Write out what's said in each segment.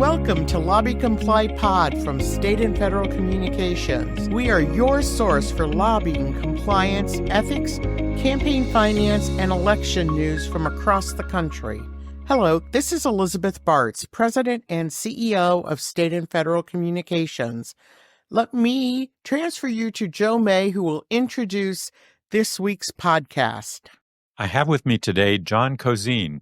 Welcome to LobbyComply Pod from State and Federal Communications. We are your source for lobbying, compliance, ethics, campaign finance, and election news from across the country. Hello, this is Elizabeth Bartz, President and CEO of State and Federal Communications. Let me transfer you to Joe May, who will introduce this week's podcast. I have with me today John Cozine.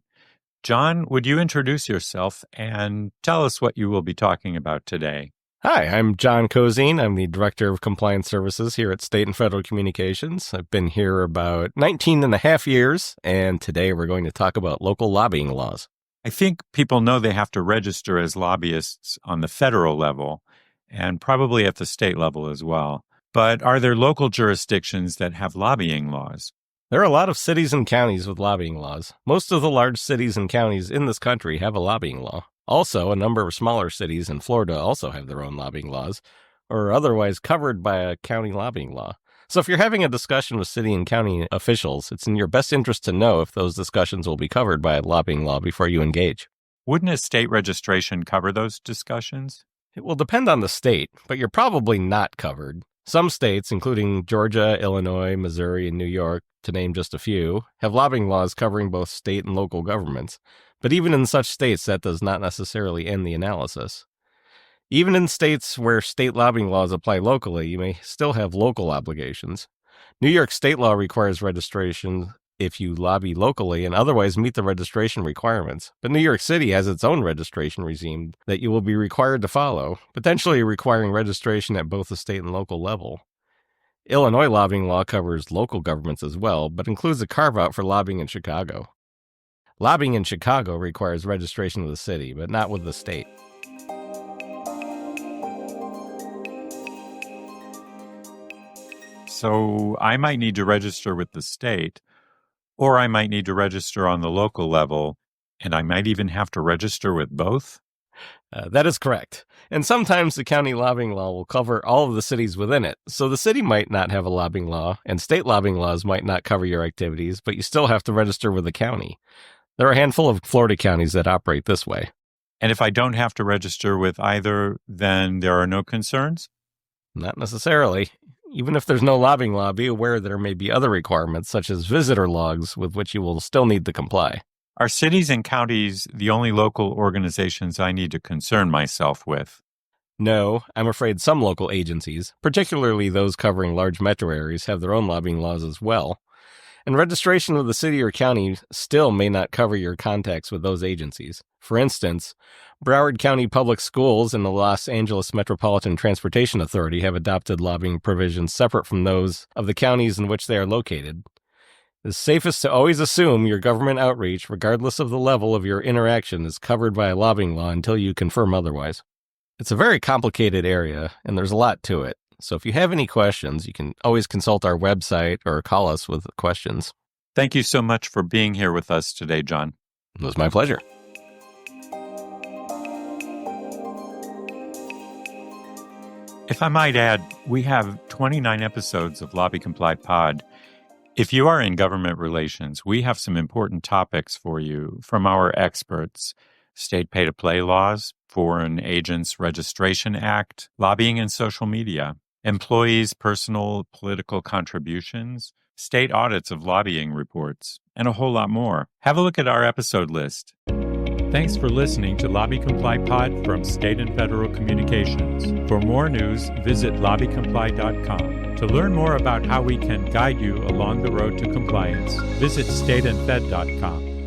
John, would you introduce yourself and tell us what you will be talking about today? Hi, I'm John Cozine. I'm the Director of Compliance Services here at State and Federal Communications. I've been here about 19 and a half years, and today we're going to talk about local lobbying laws. I think people know they have to register as lobbyists on the federal level and probably at the state level as well. But are there local jurisdictions that have lobbying laws? There are a lot of cities and counties with lobbying laws. Most of the large cities and counties in this country have a lobbying law. Also, a number of smaller cities in Florida also have their own lobbying laws, or are otherwise covered by a county lobbying law. So if you're having a discussion with city and county officials, it's in your best interest to know if those discussions will be covered by a lobbying law before you engage. Wouldn't a state registration cover those discussions? It will depend on the state, but you're probably not covered. Some states, including Georgia, Illinois, Missouri, and New York, to name just a few, have lobbying laws covering both state and local governments. But even in such states, that does not necessarily end the analysis. Even in states where state lobbying laws apply locally, you may still have local obligations. New York state law requires registration if you lobby locally and otherwise meet the registration requirements. But New York City has its own registration regime that you will be required to follow, potentially requiring registration at both the state and local level. Illinois lobbying law covers local governments as well, but includes a carve-out for lobbying in Chicago. Lobbying in Chicago requires registration with the city, but not with the state. So I might need to register with the state, or I might need to register on the local level, and I might even have to register with both? That is correct. And sometimes the county lobbying law will cover all of the cities within it. So the city might not have a lobbying law, and state lobbying laws might not cover your activities, but you still have to register with the county. There are a handful of Florida counties that operate this way. And if I don't have to register with either, then there are no concerns? Not necessarily. Even if there's no lobbying law, be aware there may be other requirements, such as visitor logs, with which you will still need to comply. Are cities and counties the only local organizations I need to concern myself with? No, I'm afraid some local agencies, particularly those covering large metro areas, have their own lobbying laws as well. And registration with the city or county still may not cover your contacts with those agencies. For instance, Broward County Public Schools and the Los Angeles Metropolitan Transportation Authority have adopted lobbying provisions separate from those of the counties in which they are located. It's safest to always assume your government outreach, regardless of the level of your interaction, is covered by a lobbying law until you confirm otherwise. It's a very complicated area, and there's a lot to it. So if you have any questions, you can always consult our website or call us with questions. Thank you so much for being here with us today, John. It was my pleasure. If I might add, we have 29 episodes of LobbyComply Pod. If you are in government relations, we have some important topics for you from our experts: state pay-to-play laws, Foreign Agents Registration Act, lobbying and social media, employees' personal political contributions, state audits of lobbying reports, and a whole lot more. Have a look at our episode list. Thanks for listening to LobbyComply Pod from State and Federal Communications. For more news, visit LobbyComply.com. To learn more about how we can guide you along the road to compliance, visit stateandfed.com.